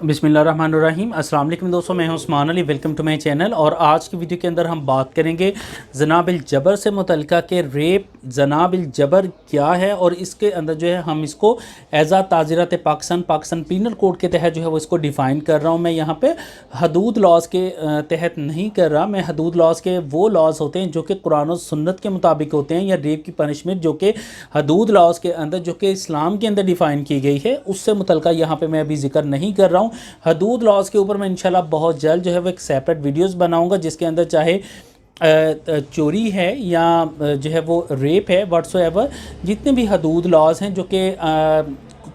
बिस्मिल्लाहिर्रहमानिर्रहीम। अस्सलाम वालेकुम दोस्तों, मैं हूं Usman Ali. Welcome to my channel. और आज की वीडियो के अंदर हम बात करेंगे जनाबिल जबर से मुतल्लिका के रेप जनाबिल जबर क्या है, और इसके अंदर जो है हम इसको एज़ा ताज़ीरत पाकिस्तान पीनल कोड के तहत जो है वो इसको डिफ़ाइन कर रहा हूँ। मैं यहाँ पे हदूद लॉज के तहत नहीं कर रहा। मैं हदूद लॉज के वो लॉज होते हैं जो कि कुरान और सुन्नत के मुताबिक होते हैं, या रेप की पनिशमेंट जो कि हदूद लॉज के अंदर जो कि इस्लाम के अंदर डिफ़ाइन की गई है उससे मुतल्लिका यहाँ पे मैं अभी जिक्र नहीं कर रहा हूँ। हदूद लॉज के ऊपर मैं इंशाल्लाह बहुत जल्द जो है वो एक सेपरेट वीडियोस बनाऊंगा, जिसके अंदर चाहे चोरी है या जो है वो रेप है, व्हाट्सएवर जितने भी हदूद लॉज हैं जो कि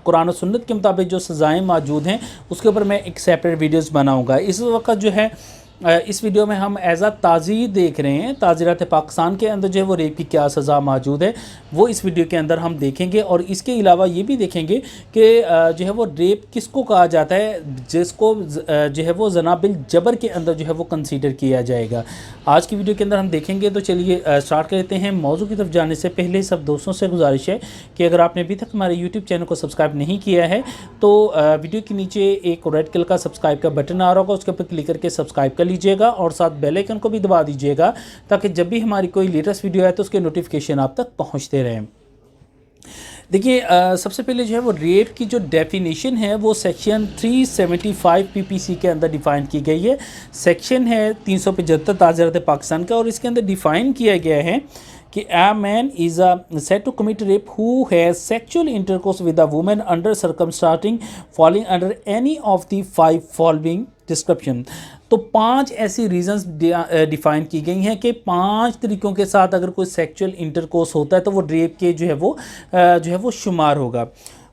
कुरान और सुन्नत के मुताबिक जो सज़ाएँ मौजूद हैं उसके ऊपर मैं एक सेपरेट वीडियोस बनाऊंगा। इस वक्त जो है इस वीडियो में हम एज़ आ ताज़ीर देख रहे हैं, ताज़ीरात पाकिस्तान के अंदर जो है वो रेप की क्या सज़ा मौजूद है वो इस वीडियो के अंदर हम देखेंगे। और इसके अलावा ये भी देखेंगे कि जो है वो रेप किसको कहा जाता है जिसको जो है वो जनाबिल जबर के अंदर जो है वो कंसीडर किया जाएगा। आज की वीडियो के अंदर हम देखेंगे। तो चलिए स्टार्ट करते हैं। मौजू की तरफ जाने से पहले सब दोस्तों से गुजारिश है कि अगर आपने अभी तक हमारे यूट्यूब चैनल को सब्सक्राइब नहीं किया है तो वीडियो के नीचे एक रेड कलर का सब्सक्राइब का बटन आ रहा होगा, उसके ऊपर क्लिक करके सब्सक्राइब कर लीजिएगा और साथ बेल आइकन को भी दबा दीजिएगा ताकि जब भी हमारी कोई लेटेस्ट वीडियो आए तो उसके नोटिफिकेशन आप तक पहुंचते रहें। देखिए सबसे पहले जो है वो रेप की जो डेफिनेशन है वो सेक्शन 375 पीपीसी के अंदर डिफ़ाइन की गई है। सेक्शन है 375 ताज़ीरात पाकिस्तान का, और इसके अंदर डिफ़ाइन किया गया है कि a man is said to commit rape who has sexual intercourse with a woman under circumstances falling under any of the 5 following description। तो 5 ऐसी रीजंस डिफ़ाइन की गई हैं कि 5 तरीक़ों के साथ अगर कोई सेक्सुअल इंटरकोर्स होता है तो वो रेप के जो है वो शुमार होगा।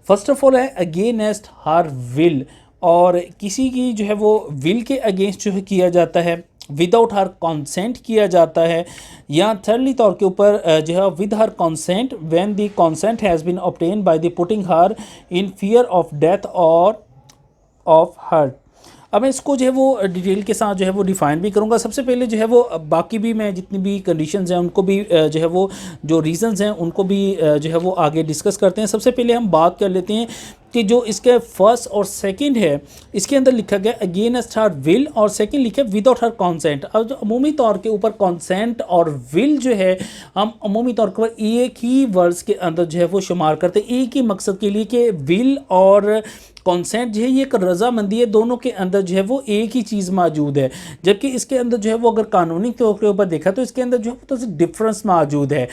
फर्स्ट ऑफ ऑल है अगेंस्ट हर विल, और किसी की जो है वो विल के अगेंस्ट जो है किया जाता है, विदाउट हर कंसेंट किया जाता है, या थर्डली तौर के ऊपर जो है with her consent when the consent has been obtain by the putting her in fear of death और ऑफ हर्ट। अब मैं इसको जो है वो डिटेल के साथ जो है वो डिफ़ाइन भी करूँगा। सबसे पहले जो है वो बाकी भी मैं जितनी भी कंडीशंस हैं उनको भी जो है वो जो रीज़न्स हैं उनको भी जो है वो आगे डिस्कस करते हैं। सबसे पहले हम बात कर लेते हैं कि जो इसके फर्स्ट और सेकंड है इसके अंदर लिखा गया अगेंस्ट हर विल, और सेकंड लिखा है विदाउट हर कंसेंट। अब जो अमूमी तौर के ऊपर कंसेंट और विल जो है हम अमूमी तौर पर एक ही वर्ड्स के अंदर जो है वो शुमार करते हैं, एक ही मकसद के लिए कि विल और कॉन्सेंट जो है ये एक रजामंदी है, दोनों के अंदर जो है वो एक ही चीज़ मौजूद है। जबकि इसके अंदर जो है वो अगर कानूनी तौर के ऊपर देखा तो इसके अंदर जो है तो डिफरेंस मौजूद है।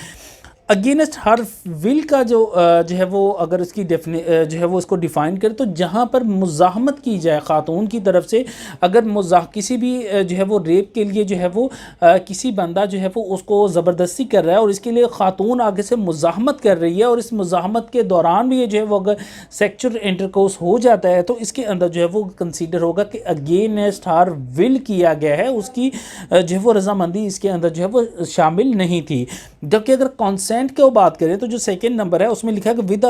अगेंस्ट हर विल का जो है वो अगर इसकी जो है वो इसको डिफ़ाइन करें तो जहाँ पर मुज़ाहमत की जाए ख़ातून की तरफ से, अगर किसी भी जो है वो रेप के लिए जो है वो किसी बंदा जो है वो उसको ज़बरदस्ती कर रहा है और इसके लिए ख़ातून आगे से मुज़ाहमत कर रही है, और इस मुज़ाहमत के दौरान भी जो है वो अगर सेक्सुअल इंटरकोर्स हो जाता है तो इसके अंदर जो है वो कंसीडर होगा कि अगेंस्ट हर विल किया गया है, उसकी जो है वो रजामंदी इसके अंदर जो है वो शामिल नहीं थी। जबकि अगर कॉन्सेंट की बात करें तो जो सेकंड नंबर है उसमें लिखा है कि विद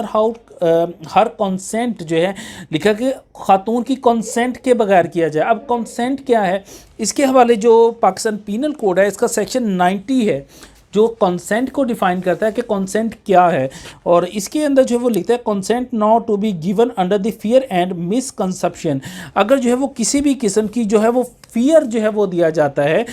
हर कंसेंट जो है लिखा कि खातून की कंसेंट के बगैर किया जाए। अब कंसेंट क्या है, इसके हवाले जो पाकिस्तान पीनल कोड है इसका सेक्शन 90 है जो कंसेंट को डिफ़ाइन करता है कि कंसेंट क्या है, और इसके अंदर जो है वो लिखता है consent not to be given under the fear and misconception. अगर जो है वो किसी भी किस्म की जो है वो फियर जो है वो दिया जाता है,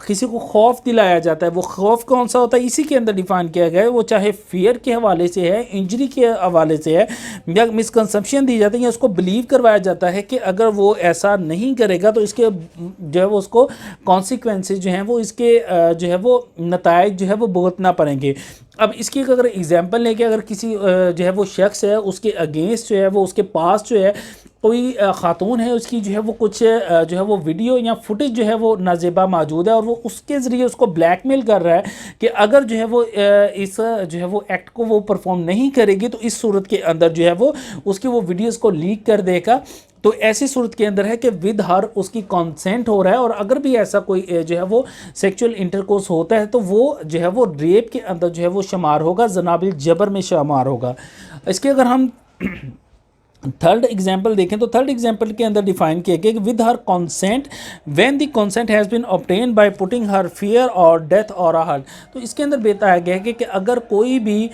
किसी को खौफ दिलाया जाता है, वो खौफ कौन सा होता है इसी के अंदर डिफ़ाइन किया गया है, वो चाहे फियर के हवाले से है, इंजरी के हवाले से है, या मिसकंसेप्शन दी जाती है, या उसको बिलीव करवाया जाता है कि अगर वो ऐसा नहीं करेगा तो इसके जो है वो उसको कॉन्सिक्वेंसेस जो हैं वो इसके जो है वो नताइज जो है वो भुगतना पड़ेंगे। अब इसकी अगर एग्जांपल लेके अगर किसी जो है वो शख्स है उसके अगेंस्ट जो है वो उसके पास जो है कोई ख़ातून है, उसकी जो है वो कुछ जो है वो वीडियो या फुटेज जो है वो नाजेबा मौजूद है, और वो उसके ज़रिए उसको ब्लैकमेल कर रहा है कि अगर जो है वो इस जो है वो एक्ट को वो परफॉर्म नहीं करेगी तो इस सूरत के अंदर जो है वो उसकी वो वीडियोस को लीक कर देगा। तो ऐसी सूरत के अंदर है कि विद हर उसकी कंसेंट हो रहा है, और अगर भी ऐसा कोई जो है वो सेक्सुअल इंटरकोर्स होता है तो वो जो है वो रेप के अंदर जो है वो शुमार होगा, जनाबिल जबर में शुमार होगा। इसके अगर हम थर्ड एग्जाम्पल देखें तो थर्ड एग्जाम्पल के अंदर डिफाइन किया गया कि with her consent when the consent has been obtain by putting her fear और डेथ और हर्ट। तो इसके अंदर बताया गया है कि अगर कोई भी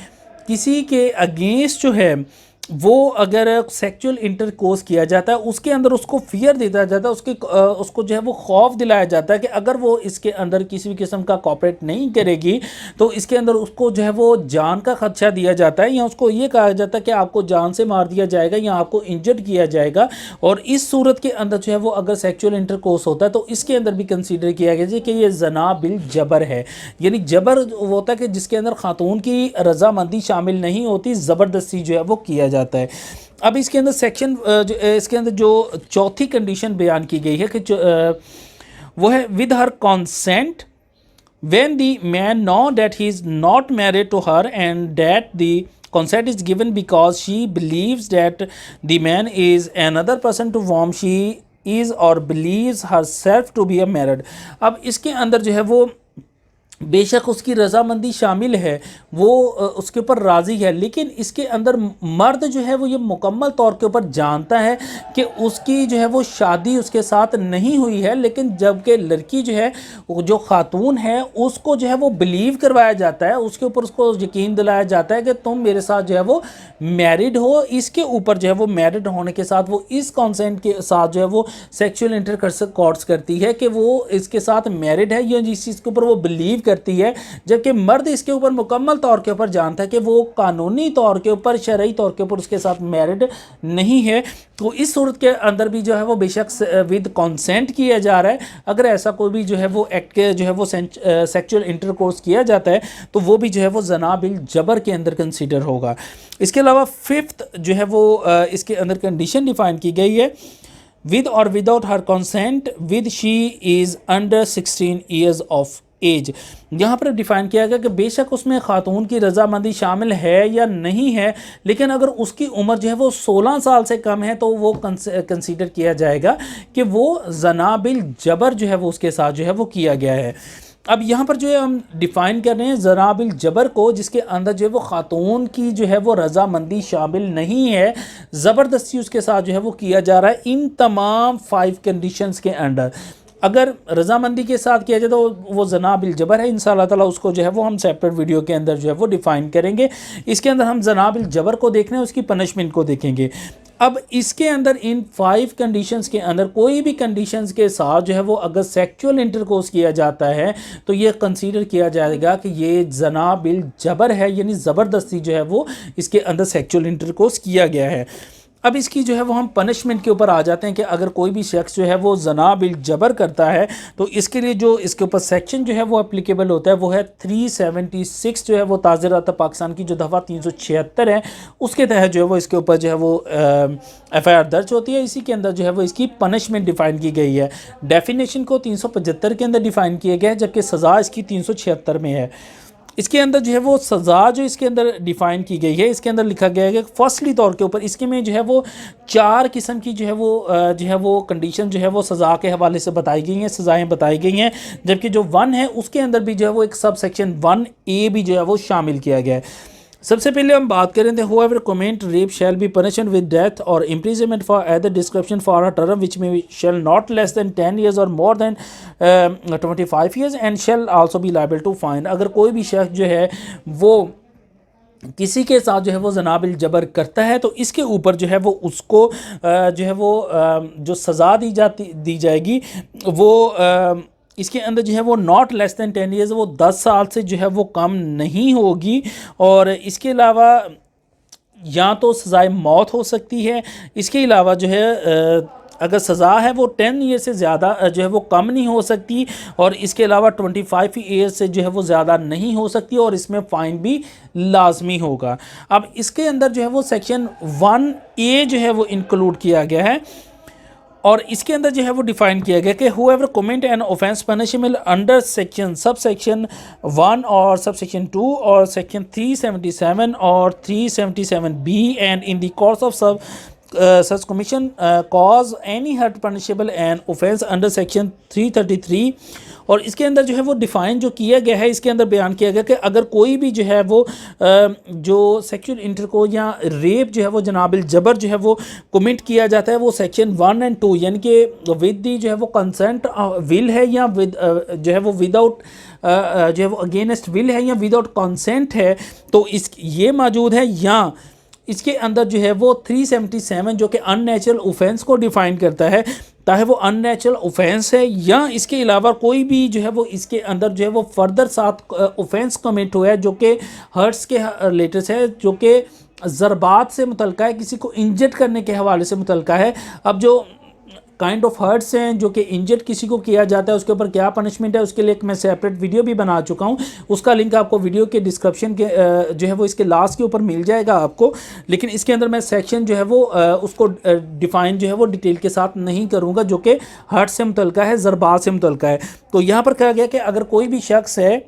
किसी के अगेंस्ट जो है वो अगर सेक्सुअल इंटरकोर्स किया जाता है उसके अंदर उसको फियर दिया जाता है, उसको जो है वो खौफ दिलाया जाता है कि अगर वो इसके अंदर किसी भी किस्म का कॉपरेट नहीं करेगी तो इसके अंदर उसको जो है वो जान का खदशा दिया जाता है, या उसको ये कहा जाता है कि आपको जान से मार दिया जाएगा या आपको इंजर्ड किया जाएगा। और इस सूरत के अंदर जो है वो अगर सेक्सुअल इंटरकोर्स होता है तो इसके अंदर भी कंसीडर किया गया कि ये जना बिल जबर है, यानी जबर होता है कि जिसके अंदर खातून की रजामंदी शामिल नहीं होती, ज़बरदस्ती जो है वो किया जाता है। अब इसके अंदर इसके अंदर जो चौथी कंडीशन बयान की गई है कि वो है with her consent when the man know that he is not married to her and that the consent is given because she believes that the man is another person to whom she is or believes herself to be a married। अब इसके अंदर जो है वो बेशक उसकी रजामंदी शामिल है, वो उसके ऊपर राज़ी है, लेकिन इसके अंदर मर्द जो है वो ये मुकम्मल तौर के ऊपर जानता है कि उसकी जो है वो शादी उसके साथ नहीं हुई है, लेकिन जबकि लड़की जो है जो खातून है उसको जो है वो बिलीव करवाया जाता है, उसके ऊपर उसको यकीन दिलाया जाता है कि तुम मेरे साथ जो है वो मैरिड हो। इसके ऊपर जो है वो मैरिड होने के साथ वो इस कॉन्सेंट के साथ जो है वो सेक्सुअल इंटरकोर्स करती है कि वो इसके साथ मैरिड है या जिस चीज़ के ऊपर वो बिलीव करती है, जबकि मर्द इसके ऊपर मुकम्मल तौर के ऊपर जानता है कि वो कानूनी तौर के ऊपर, शरई तौर के ऊपर उसके साथ मैरिड नहीं है। तो इस सूरत के अंदर भी जो है वो बेशक विद कंसेंट किया जा रहा है। अगर ऐसा कोई भी जो है वो एक्ट जो है वो सेक्सुअल इंटरकोर्स किया जाता है तो वो भी जो है वो जना बिल जबर के अंदर कंसीडर होगा। इसके अलावा फिफ्थ जो है वो इसके अंदर कंडीशन डिफाइन की गई है विद और without her consent with she is under 16 years of age. यहाँ पर डिफ़ाइन किया गया कि बेशक उसमें खातून की रजामंदी शामिल है या नहीं है, लेकिन अगर उसकी उम्र जो है वो 16 साल से कम है तो वो कंसीडर किया जाएगा कि वो जना बिल जबर जो है वो उसके साथ जो है वो किया गया है। अब यहाँ पर जो है हम डिफ़ाइन कर रहे हैं जना बिल जबर को, जिसके अंदर जो है वो ख़ातून की जो है वो रजामंदी शामिल नहीं है, ज़बरदस्ती उसके साथ जो है वो किया जा रहा है इन तमाम 5 कंडीशंस के अंडर। अगर रजामंदी के साथ किया जाए तो वो जना बिल जबर है, इंशाअल्लाह ताला उसको जो है वो हम सेपरेट वीडियो के अंदर जो है वो डिफ़ाइन करेंगे। इसके अंदर हम जना बिल जबर को देख रहे हैं, उसकी पनिशमेंट को देखेंगे। अब इसके अंदर इन 5 कंडीशंस के अंदर कोई भी कंडीशंस के साथ जो है वो अगर सेक्सुअल इंटरकोर्स किया जाता है तो ये कंसीडर किया जाएगा कि ये जना बिल जबर है, यानी ज़बरदस्ती जो है वो इसके अंदर सेक्सुअल इंटरकोर्स किया गया है। अब इसकी जो है वो हम पनिशमेंट के ऊपर आ जाते हैं कि अगर कोई भी शख्स जो है वो जना बिल जबर करता है तो इसके लिए जो इसके ऊपर सेक्शन जो है वो एप्लीकेबल होता है वो है 376 जो है वो ताज़ीरात पाकिस्तान की जो दफ़ा 376 है उसके तहत जो है वो इसके ऊपर जो है वो FIR दर्ज होती है। इसी के अंदर जो है वो इसकी पनिशमेंट डिफ़ाइन की गई है। डेफिनेशन को 375 के अंदर डिफ़ाइन किया गया है, जबकि सज़ा इसकी 376 में है। इसके अंदर जो है वो सज़ा जो इसके अंदर डिफ़ाइन की गई है, इसके अंदर लिखा गया है कि फर्स्टली तौर के ऊपर इसके में जो है वो 4 किस्म की जो है वो कंडीशन जो है वो सज़ा के हवाले से बताई गई हैं, सज़ाएँ बताई गई हैं, जबकि जो 1 है उसके अंदर भी जो है वो एक सब सेक्शन 1A भी जो है वो शामिल किया गया है। सबसे पहले हम बात करें थे whoever commit rape shall be punished with death or imprisonment for either description for a term which may shall not less than 10 years or more than 25 years and shall also be liable to fine। अगर कोई भी शख्स जो है वो किसी के साथ जो है वो जनाबिल जबर करता है तो इसके ऊपर जो है वो उसको जो है वो जो सज़ा दी जाएगी वो इसके अंदर जो है वो नॉट लेस दैन 10 ईयर्स, वो 10 साल से जो है वो कम नहीं होगी। और इसके अलावा या तो सज़ाए मौत हो सकती है, इसके अलावा जो है अगर सज़ा है वो 10 ईयर से ज़्यादा जो है वो कम नहीं हो सकती, और इसके अलावा 25 ईयर से जो है वो ज़्यादा नहीं हो सकती, और इसमें फ़ाइन भी लाजमी होगा। अब इसके अंदर जो है वो सेक्शन 1A जो है वो इंक्लूड किया गया है, और इसके अंदर जो है वो डिफ़ाइन किया गया कि whoever commit an offence punishable under section sub section 1 और सब सेक्शन 2 और सेक्शन 377 और 377B and in the course of सब such commission cause any hurt punishable an offence under section 333। और इसके अंदर जो है वो डिफ़ाइन जो किया गया है, इसके अंदर बयान किया गया कि अगर कोई भी जो है वो जो सेक्सुअल इंटरकोर्स या रेप जो है वो जनाबिल जबर जो है वो कमिट किया जाता है वो सेक्शन 1 और 2 यानी कि विद दी जो है वो कंसेंट विल है या विद जो है वो विदाउट जो है वो अगेंस्ट विल है या विदाउट कंसेंट है, तो इस ये मौजूद है, या इसके अंदर जो है वो 377 जो कि अननेचुरल ऑफेंस को डिफाइन करता है, चाहे वो अननेचुरल ऑफेंस है या इसके अलावा कोई भी जो है वो इसके अंदर जो है वो फर्दर साथ ऑफेंस कमिट हुआ है जो कि हर्ट्स के रिलेटेड है, जो कि ज़रबात से मुतल्लिक़ है, किसी को इंजर्ड करने के हवाले से मुतल्लिक़ है। अब जो काइंड ऑफ हर्ट्स हैं जो कि इंजर्ड किसी को किया जाता है उसके ऊपर क्या पनिशमेंट है, उसके लिए एक मैं सेपरेट वीडियो भी बना चुका हूं, उसका लिंक आपको वीडियो के डिस्क्रिप्शन के जो है वो इसके लास्ट के ऊपर मिल जाएगा आपको। लेकिन इसके अंदर मैं सेक्शन जो है वो उसको डिफ़ाइन जो है वो डिटेल के साथ नहीं करूँगा, जो कि हर्ट से मुतल्लिक़ है, ज़रबात से मुतल्लिक़ है। तो यहाँ पर कहा गया कि अगर कोई भी शख्स है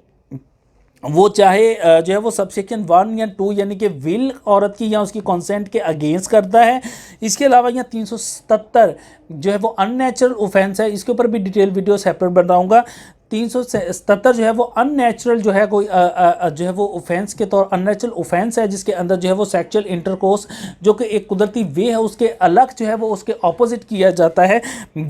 वो चाहे जो है वो सबसेक्शन 1 या 2 यानी कि विल औरत की या उसकी कंसेंट के अगेंस्ट करता है। इसके अलावा यहाँ 377 जो है वो अननेचुरल ऑफेंस है, इसके ऊपर भी डिटेल वीडियो सेपरेट बनाऊंगा। 377 जो है वो अननेचुरल जो है कोई जो है वो ऑफेंस के तौर अननेचुरल ऑफेंस है जिसके अंदर जो है वो सेक्सुअल इंटरकोर्स जो कि एक कुदरती वे है उसके अलग जो है वो उसके ऑपोजिट किया जाता है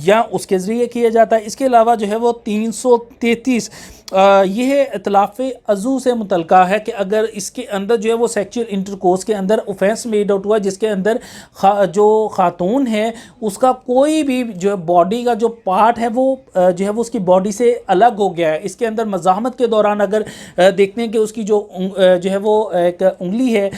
या उसके ज़रिए किया जाता है। इसके अलावा जो है वो 333 ये है इतलाफ़ अज़ू से मुतल्लिक़ा है कि अगर इसके अंदर जो है वो सेक्सुअल इंटरकोर्स के अंदर ऑफेंस मेड आउट हुआ जिसके अंदर जो खातून है उसका कोई भी जो है बॉडी का जो पार्ट है वो जो है वो उसकी बॉडी से अलग हो गया है। इसके अंदर मज़ाहमत के दौरान अगर देखते हैं कि उसकी जो है वो एक उंगली है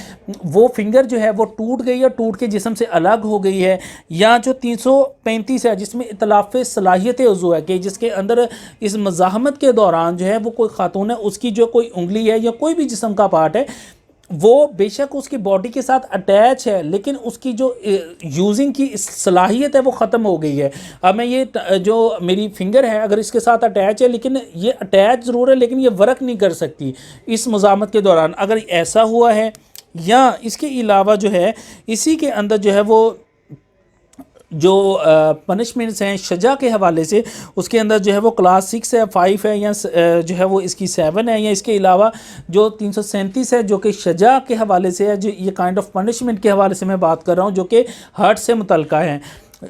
वो फिंगर जो है वो टूट गई है, टूट के जिस्म से अलग हो गई है, या जो 335 है जिसमें इतलाफ़ सलाहियत उज़ू है कि जिसके अंदर इस मज़ाहमत के दौरान जो है वो कोई खातून है उसकी जो कोई उंगली है या कोई भी जिस्म का पार्ट है वो बेशक उसकी बॉडी के साथ अटैच है लेकिन उसकी जो यूजिंग की सलाहियत है वो ख़त्म हो गई है। अब मैं ये जो मेरी फिंगर है अगर इसके साथ अटैच है लेकिन ये अटैच ज़रूर है लेकिन ये वर्क नहीं कर सकती इस मज़ाहमत के दौरान, अगर ऐसा हुआ है या इसके अलावा जो है इसी के अंदर जो है वो जो पनिशमेंट्स हैं सज़ा के हवाले से उसके अंदर जो है वो क्लास 6 है, 5 है या जो है वो इसकी 7 है, या इसके अलावा जो 337 है जो कि सज़ा के हवाले से है, जो ये काइंड ऑफ पनिशमेंट के हवाले से मैं बात कर रहा हूँ जो कि हर्ट से मुतल्लिक़ा है।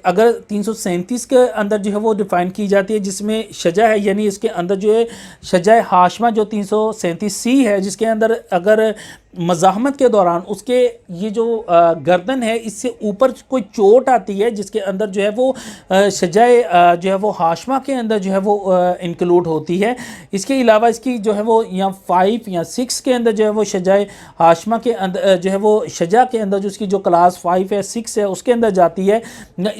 अगर 337 के अंदर जो है वो डिफ़ाइन की जाती है जिसमें सज़ा है यानी इसके अंदर जो है सज़ा हाशमा जो 337C है जिसके अंदर अगर मज़ाहमत के दौरान उसके ये जो गर्दन है इससे ऊपर कोई चोट आती है जिसके अंदर जो है वो सजाए जो है वो हाशमा के अंदर जो है वो इंक्लूड होती है। इसके अलावा इसकी जो है वो या 5 या 6 के अंदर जो है वो सजाए हाशमा के अंदर जो है वो सजा के अंदर जो उसकी जो क्लास 5 है 6 है उसके अंदर जाती है।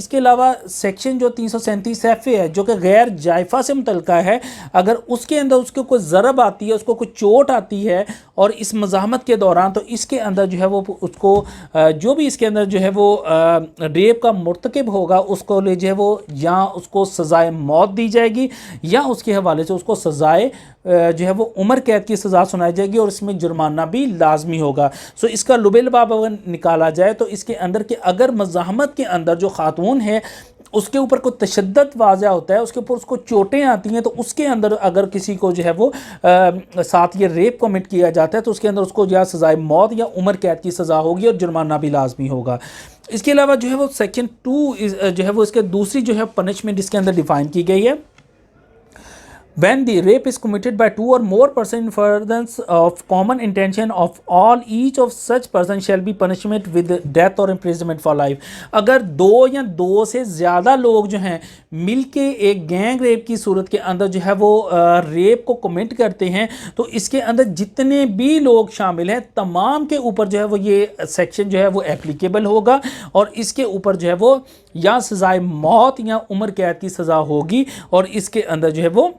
इसके अलावा सेक्शन जो 337 FA है जो कि गैर जायफ़ा से मुतल्लिक़ा है, अगर उसके अंदर उसको कोई ज़रब आती है उसको कोई चोट आती है और इस मज़ाहमत के दौरान तो इसके अंदर जो है वो उसको जो भी इसके अंदर जो है वो रेप का मुर्तकिब होगा उसको ले जो है वो या उसको सज़ाए मौत दी जाएगी या उसके हवाले से उसको सज़ाए जो है वो उम्र कैद की सज़ा सुनाई जाएगी और इसमें जुर्माना भी लाजमी होगा। सो इसका लुबेल बाब अगर निकाला जाए तो इसके अंदर के अगर मज़ाहमत के अंदर जो खातून है उसके ऊपर कोई तशद्दुद वाज़ा होता है, उसके ऊपर उसको चोटें आती हैं, तो उसके अंदर अगर किसी को जो है वो साथ ये रेप कमिट किया जाता है तो उसके अंदर उसको या सज़ाए मौत या उम्र कैद की सज़ा होगी और जुर्माना भी लाजमी होगा। इसके अलावा जो है वो सेक्शन 2 जो है वो इसके दूसरी जो है पनिशमेंट इसके अंदर डिफ़ाइन की गई है। When the rape is committed by 2 or more persons in furtherance of common intention of all, each of such person shall be punishment with death or imprisonment for life। अगर दो या दो से ज़्यादा लोग जो हैं मिलके एक गैंग रेप की सूरत के अंदर जो है वो रेप को कमिट करते हैं तो इसके अंदर जितने भी लोग शामिल हैं तमाम के ऊपर जो है वो ये सेक्शन जो है वो एप्लीकेबल होगा और इसके ऊपर जो है वो या सज़ाए मौत या उम्र कैद की सज़ा होगी और इसके अंदर जो है वो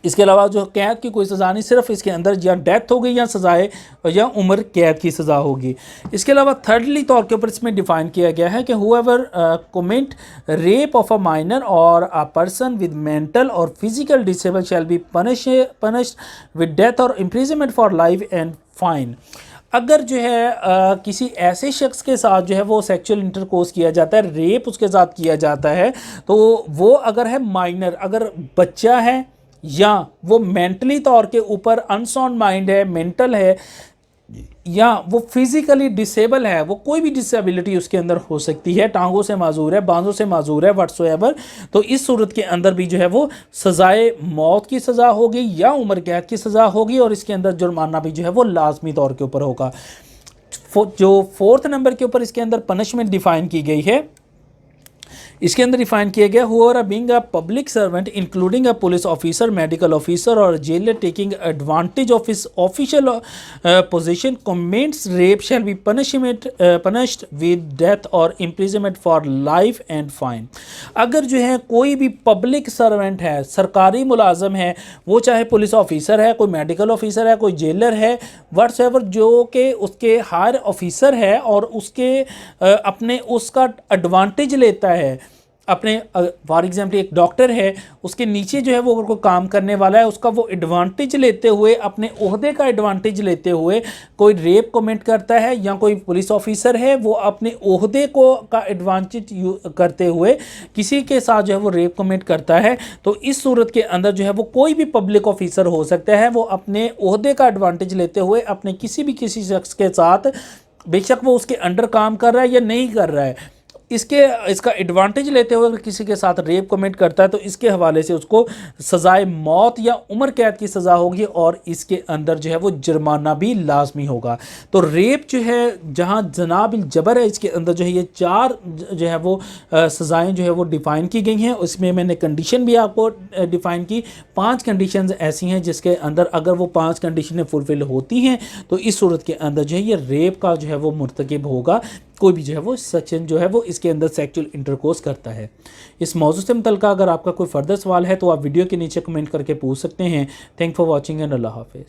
इसके अलावा जो कैद की कोई सज़ा नहीं, सिर्फ इसके अंदर या डेथ होगी या सज़ाए या उम्र कैद की सज़ा होगी। इसके अलावा थर्डली तौर के ऊपर इसमें डिफ़ाइन किया गया है कि whoever commit rape of a minor और अ पर्सन विद मेंटल और physical disable shall be punished with death और imprisonment for life and fine. अगर जो है किसी ऐसे शख्स के साथ जो है वो सेक्सुअल इंटरकोर्स किया जाता है, रेप उसके साथ किया जाता है, तो वो अगर है माइनर, अगर बच्चा है या वो मेंटली तौर के ऊपर अनसाउंड माइंड है, मेंटल है, या वो फिज़िकली डिसेबल है, वो कोई भी डिसेबिलिटी उसके अंदर हो सकती है, टांगों से माजूर है, बांधों से माजूर है, व्हाट्सोएवर, तो इस सूरत के अंदर भी जो है वो सज़ाए मौत की सज़ा होगी या उम्र कैद की सज़ा होगी और इसके अंदर जुर्माना भी जो है वो लाजमी तौर के ऊपर होगा। जो 4th नंबर के ऊपर इसके अंदर पनिशमेंट डिफाइन की गई है, इसके अंदर डिफाइन किया गया हुआ being a public servant including a police officer, medical officer और jailer taking advantage of his official position commits rape shall be punished with death और imprisonment for life and fine. अगर जो है कोई भी पब्लिक सर्वेंट है, सरकारी मुलाजम है, वो चाहे पुलिस ऑफिसर है, कोई मेडिकल ऑफिसर है, कोई जेलर है, व्हाट्सएवर, जो कि उसके हायर ऑफिसर है और उसके अपने उसका एडवांटेज लेता है, अपने फॉर एग्जाम्पल एक डॉक्टर है, उसके नीचे जो है वो अगर कोई काम करने वाला है, उसका वो एडवांटेज लेते हुए, अपने ओहदे का एडवांटेज लेते हुए कोई रेप कमेंट करता है, या कोई पुलिस ऑफिसर है वो अपने ओहदे को का एडवांटेज करते हुए किसी के साथ जो है वो रेप कमेंट करता है, तो इस सूरत के अंदर जो है वो कोई भी पब्लिक ऑफिसर हो सकता है, वो अपने ओहदे का एडवांटेज लेते हुए अपने किसी शख्स के साथ, बेशक वो उसके अंडर काम कर रहा है या नहीं कर रहा है, इसका एडवांटेज लेते हुए अगर किसी के साथ रेप कमिट करता है तो इसके हवाले से उसको सजाए मौत या उम्र कैद की सज़ा होगी और इसके अंदर जो है वो जुर्माना भी लाजमी होगा। तो रेप जो है, जहां जनाबिल जबर है, इसके अंदर जो है ये 4 जो है वो सज़ाएँ जो है वो डिफ़ाइन की गई हैं। उसमें मैंने कंडीशन भी आपको डिफ़ाइन की, 5 कंडीशंस ऐसी हैं जिसके अंदर अगर वो 5 कंडीशनें फुलफ़िल होती हैं तो इस सूरत के अंदर जो है ये रेप का जो है वो मुर्तकिब होगा, कोई भी जो है वो सचिन जो है वो इसके अंदर सेक्सुअल इंटरकोर्स करता है। इस मौजू से मुतल्लिक़ अगर आपका कोई फर्दर सवाल है तो आप वीडियो के नीचे कमेंट करके पूछ सकते हैं। थैंक फॉर वॉचिंग एंड अल्लाह हाफिज़।